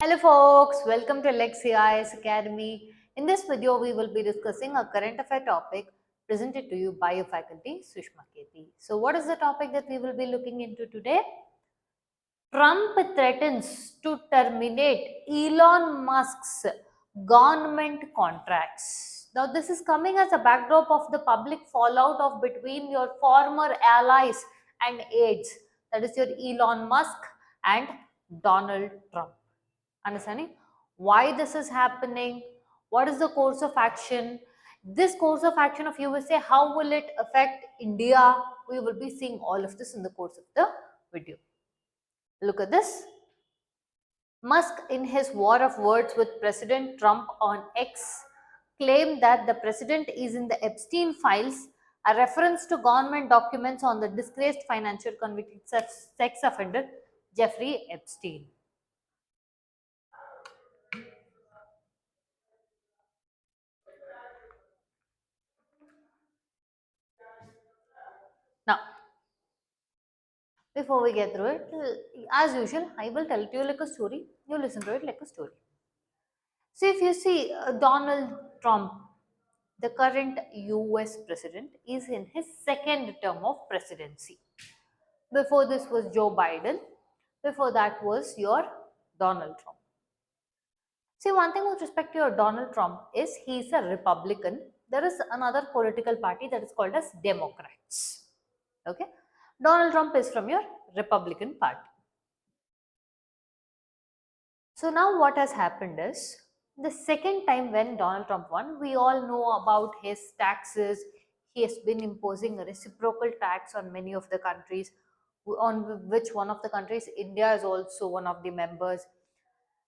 Hello folks, welcome to Lex IAS Academy. In this video, we will be discussing a current affair topic presented to you by your faculty, Sushma Keti. So what is the topic that we will be looking into today? Trump threatens to terminate Elon Musk's government contracts. Now this is coming as a backdrop of the public fallout of between your former allies and aides, that is your Elon Musk and Donald Trump. Understanding why this is happening, what is the course of action, this course of action of USA, how will it affect India? We will be seeing all of this in the course of the video. Look at this. Musk, in his war of words with President Trump on X, claimed that the president is in the Epstein files, a reference to government documents on the disgraced financial convicted sex offender Jeffrey Epstein. Now, before we get through it, as usual, I will tell it to you like a story. You listen to it like a story. So, if you see Donald Trump, the current US president, is in his second term of presidency. Before this was Joe Biden. Before that was your Donald Trump. See, one thing with respect to your Donald Trump is he's a Republican. There is another political party that is called as Democrats. Okay, Donald Trump is from your Republican party. So now what has happened is the second time when Donald Trump won, we all know about his taxes. He has been imposing a reciprocal tax on many of the countries, on which one of the countries, India, is also one of the members.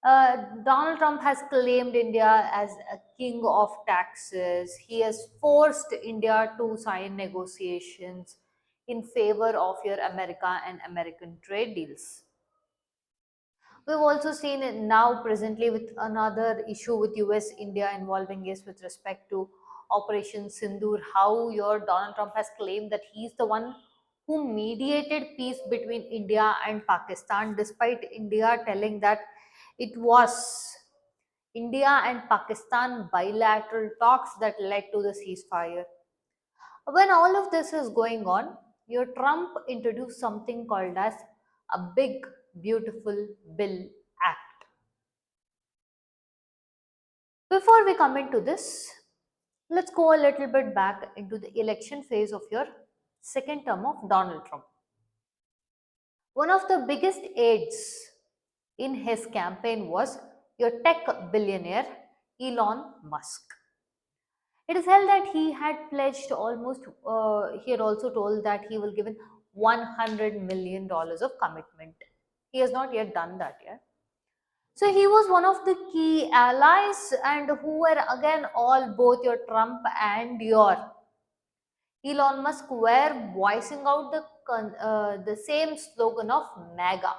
Donald Trump has claimed India as a king of taxes. He has forced India to sign negotiations in favor of your America and American trade deals. We've also seen it now presently with another issue with US India involving is with respect to Operation Sindoor, how your Donald Trump has claimed that he's the one who mediated peace between India and Pakistan, despite India telling that it was India and Pakistan bilateral talks that led to the ceasefire. When all of this is going on, your Trump introduced something called as a big beautiful bill act. Before we come into this, let's go a little bit back into the election phase of your second term of Donald Trump. One of the biggest aides in his campaign was your tech billionaire Elon Musk. It is held that he had pledged almost, he had also told that he will give in $100 million of commitment. He has not yet done that yet. So he was one of the key allies, and who were again all both your Trump and your Elon Musk were voicing out the same slogan of MAGA,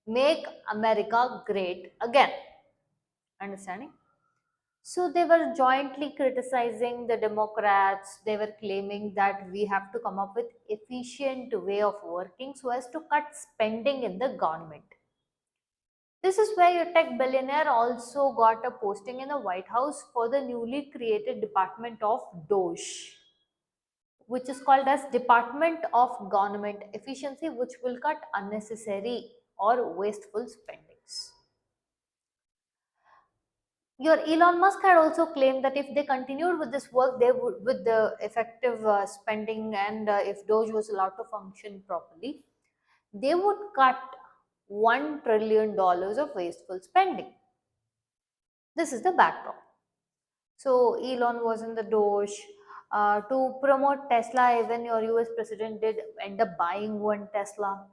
Make America Great Again. Understanding? So they were jointly criticizing the Democrats. They were claiming that we have to come up with efficient way of working so as to cut spending in the government. This is where your tech billionaire also got a posting in the White House for the newly created Department of DOGE, which is called as Department of Government Efficiency, which will cut unnecessary or wasteful spendings. Your Elon Musk had also claimed that if they continued with this work, they would, with the effective spending, and if Doge was allowed to function properly, they would cut $1 trillion of wasteful spending. This is the backdrop. So Elon was in the Doge. To promote Tesla, even your US president did end up buying one Tesla.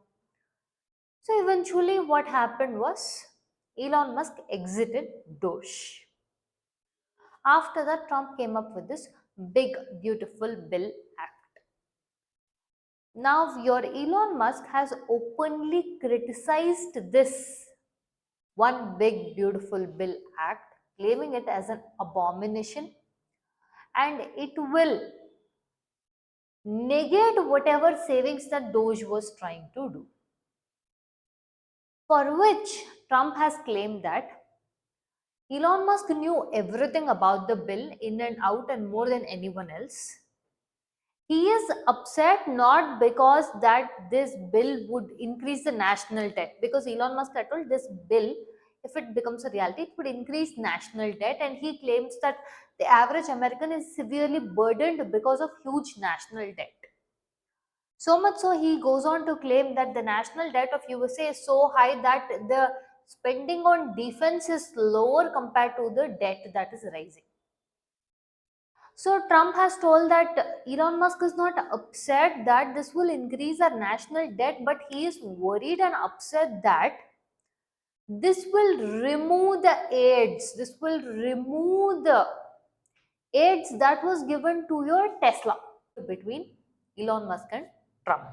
So eventually, what happened was Elon Musk exited Doge. After that, Trump came up with this big, beautiful bill act. Now, your Elon Musk has openly criticized this one big, beautiful bill act, claiming it as an abomination, and it will negate whatever savings that Doge was trying to do. For which Trump has claimed that Elon Musk knew everything about the bill in and out and more than anyone else. He is upset not because that this bill would increase the national debt, because Elon Musk had told this bill, if it becomes a reality, it would increase national debt, and he claims that the average American is severely burdened because of huge national debt. So much so, he goes on to claim that the national debt of USA is so high that the spending on defense is lower compared to the debt that is rising. So Trump has told that Elon Musk is not upset that this will increase our national debt, but he is worried and upset that this will remove the aids. This will remove the aids that was given to your Tesla between Elon Musk and Trump.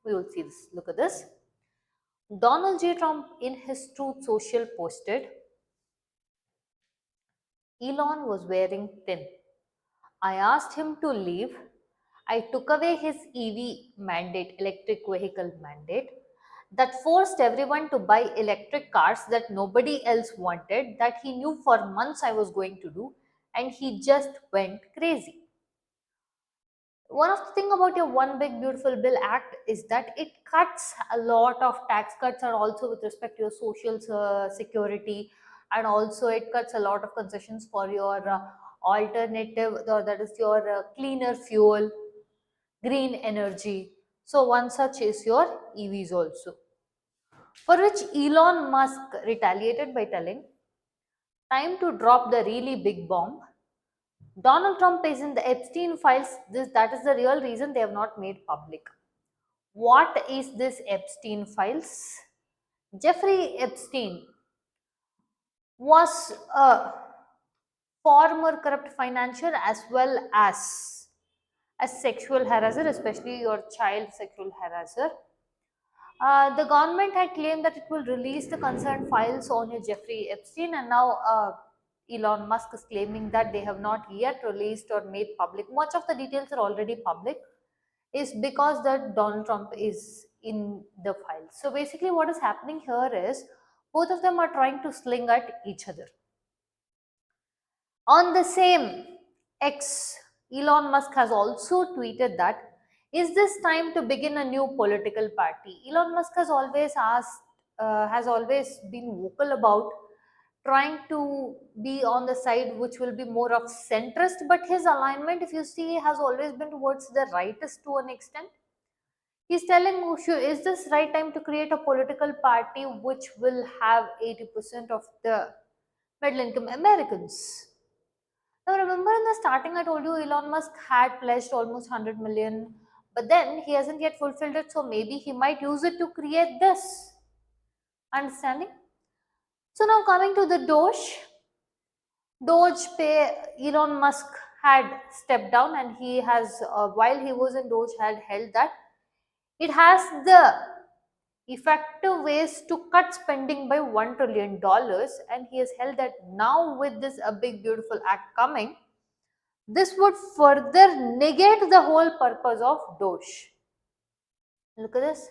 We will see this. Look at this. Donald J. Trump in his Truth Social posted, Elon was wearing thin. I asked him to leave. I took away his EV mandate, electric vehicle mandate, that forced everyone to buy electric cars that nobody else wanted, that he knew for months I was going to do, and he just went crazy. One of the thing about your One Big Beautiful Bill Act is that it cuts a lot of tax cuts, and also with respect to your social security, and also it cuts a lot of concessions for your alternative, or that is your cleaner fuel, green energy. So one such is your EVs also, for which Elon Musk retaliated by telling, time to drop the really big bomb. Donald Trump is in the Epstein files. That is the real reason they have not made public. What is this Epstein files? Jeffrey Epstein was a former corrupt financier as well as a sexual harasser, especially your child sexual harasser. The government had claimed that it will release the concerned files on your Jeffrey Epstein, and now Elon Musk is claiming that they have not yet released or made public. Much of the details are already public, is because that Donald Trump is in the files. So basically, what is happening here is both of them are trying to sling at each other. On the same X, Elon Musk has also tweeted that, is this time to begin a new political party? Elon Musk has always been vocal about trying to be on the side which will be more of centrist, but his alignment, if you see, has always been towards the rightist to an extent. He's telling, is this right time to create a political party which will have 80% of the middle income Americans? Now, remember in the starting, I told you Elon Musk had pledged almost 100 million, but then he hasn't yet fulfilled it, so maybe he might use it to create this. Understanding? So, now coming to the Doge pay, Elon Musk had stepped down, and he has, while he was in Doge, had held that it has the effective ways to cut spending by $1 trillion, and he has held that now with this a big beautiful act coming, this would further negate the whole purpose of Doge. Look at this.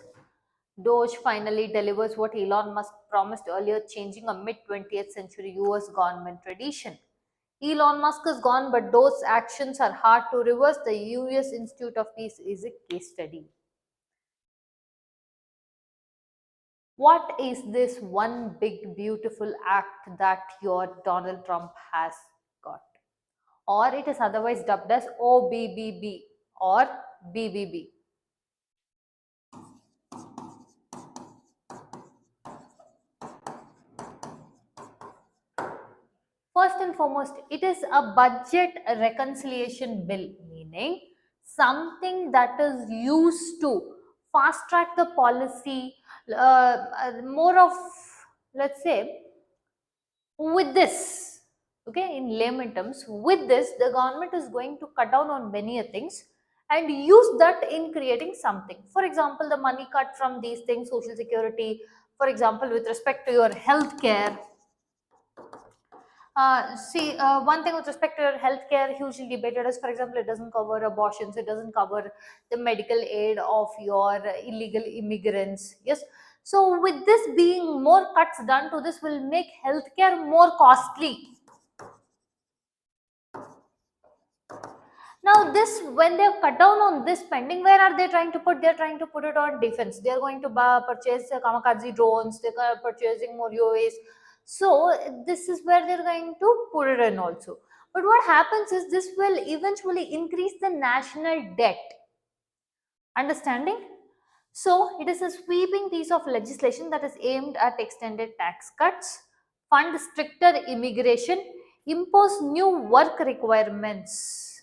Doge finally delivers what Elon Musk promised earlier, changing a mid 20th century US government tradition. Elon Musk is gone, but those actions are hard to reverse. The US Institute of Peace is a case study. What is this one big beautiful act that your Donald Trump has got? Or it is otherwise dubbed as OBBB or BBB. First and foremost, it is a budget reconciliation bill, meaning something that is used to fast track the policy, more of, let's say, with this, okay, in layman terms, with this, the government is going to cut down on many things and use that in creating something. For example, the money cut from these things, social security, for example, with respect to your health care. One thing with respect to your healthcare, hugely debated is, for example, it doesn't cover abortions, it doesn't cover the medical aid of your illegal immigrants. Yes. So with this being, more cuts done to this will make healthcare more costly. Now this, when they have cut down on this spending, where are they trying to put? They're trying to put it on defense. They are going to purchase kamikaze drones. They are purchasing more UAVs. So this is where they're going to put it in also. But what happens is this will eventually increase the national debt. Understanding? So it is a sweeping piece of legislation that is aimed at extended tax cuts, fund stricter immigration, impose new work requirements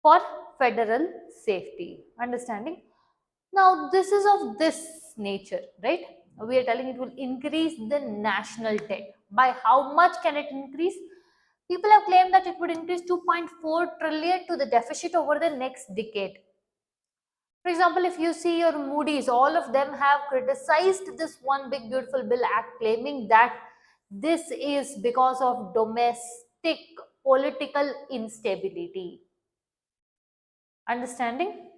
for federal safety. Understanding? Now this is of this nature, right? We are telling it will increase the national debt. By how much can it increase? People have claimed that it would increase 2.4 trillion to the deficit over the next decade. For example, if you see your Moody's, all of them have criticized this one big beautiful bill act, claiming that this is because of domestic political instability. Understanding?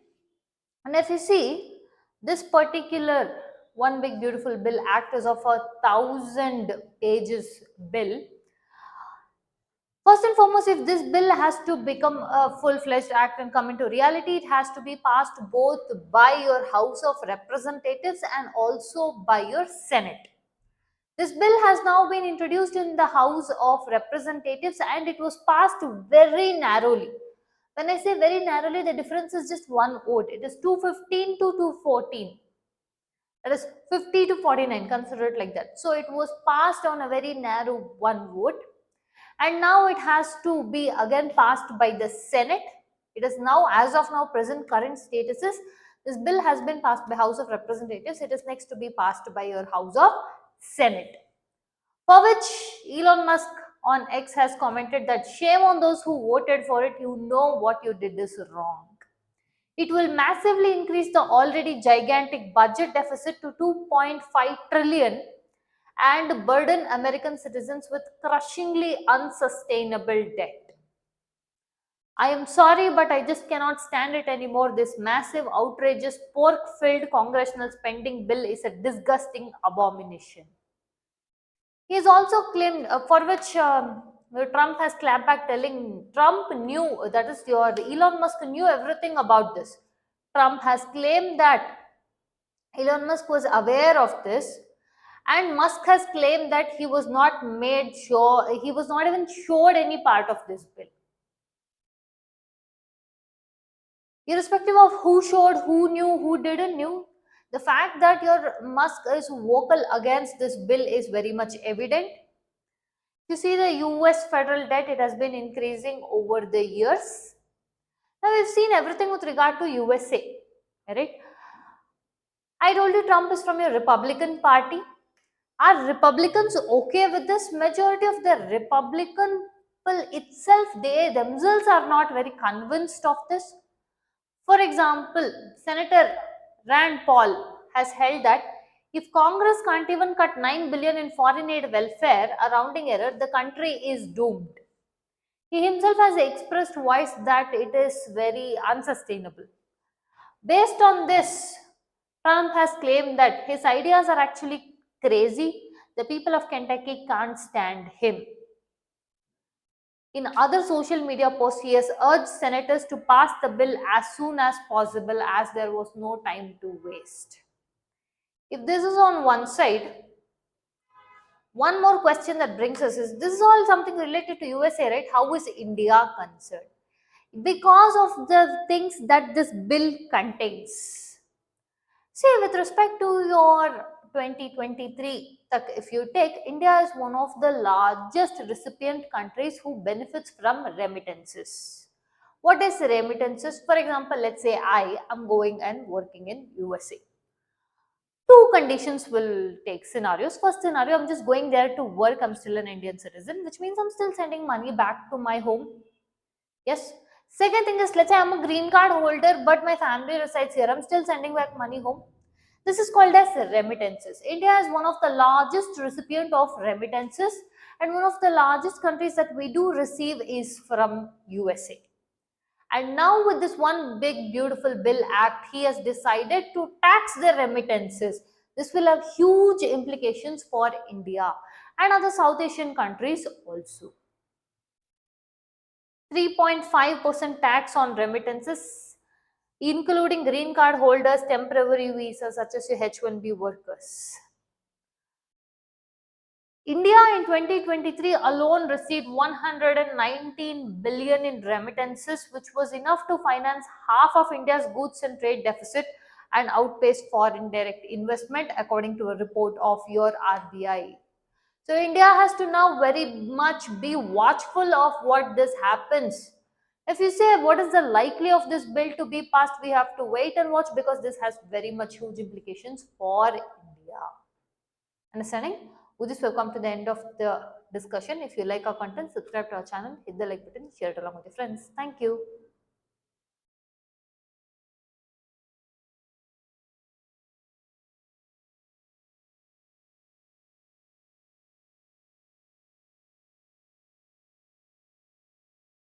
And if you see, this particular one big beautiful bill act is of 1,000 pages bill. First and foremost, if this bill has to become a full-fledged act and come into reality, it has to be passed both by your House of Representatives and also by your Senate. This bill has now been introduced in the House of Representatives and it was passed very narrowly. When I say very narrowly, the difference is just one vote. It is 215 to 214. That is 50 to 49. Consider it like that. So it was passed on a very narrow one vote. And now it has to be again passed by the Senate. It is now, as of now, present current status is this bill has been passed by House of Representatives. It is next to be passed by your House of Senate. For which Elon Musk on X has commented that shame on those who voted for it. You know what you did is wrong. It will massively increase the already gigantic budget deficit to 2.5 trillion and burden American citizens with crushingly unsustainable debt. I am sorry, but I just cannot stand it anymore. This massive, outrageous, pork filled congressional spending bill is a disgusting abomination. He has also claimed, for which Trump has clapped back, telling Trump knew, that is, your Elon Musk knew everything about this. Trump has claimed that Elon Musk was aware of this, and Musk has claimed that he was not made sure, he was not even showed any part of this bill. Irrespective of who showed, who knew, who didn't knew, the fact that your Musk is vocal against this bill is very much evident. You see the US federal debt, it has been increasing over the years. Now we've seen everything with regard to USA, right? I told you Trump is from your Republican party. Are Republicans okay with this? Majority of the Republican people itself, they themselves are not very convinced of this. For example, Senator Rand Paul has held that if Congress can't even cut 9 billion in foreign aid welfare, a rounding error, the country is doomed. He himself has expressed voice that it is very unsustainable. Based on this, Trump has claimed that his ideas are actually crazy. The people of Kentucky can't stand him. In other social media posts, he has urged senators to pass the bill as soon as possible as there was no time to waste. If this is on one side, one more question that brings us is this is all something related to USA, right? How is India concerned? Because of the things that this bill contains. See, with respect to your 2023, if you take, India is one of the largest recipient countries who benefits from remittances. What is remittances? For example, let's say I am going and working in USA. Two conditions will take scenarios. First scenario, I'm just going there to work. I'm still an Indian citizen, which means I'm still sending money back to my home. Yes. Second thing is, let's say I'm a green card holder, but my family resides here. I'm still sending back money home. This is called as remittances. India is one of the largest recipient of remittances, and one of the largest countries that we do receive is from USA. And now with this one big beautiful bill act, he has decided to tax the remittances. This will have huge implications for India and other South Asian countries also. 3.5% tax on remittances, including green card holders, temporary visas such as your H1B workers. India in 2023 alone received 119 billion in remittances, which was enough to finance half of India's goods and trade deficit and outpaced foreign direct investment, according to a report of your RBI. So India has to now very much be watchful of what this happens. If you say what is the likely of this bill to be passed, we have to wait and watch, because this has very much huge implications for India. Understanding? With this, we've come to the end of the discussion. If you like our content, subscribe to our channel, hit the like button, share it along with your friends. Thank you.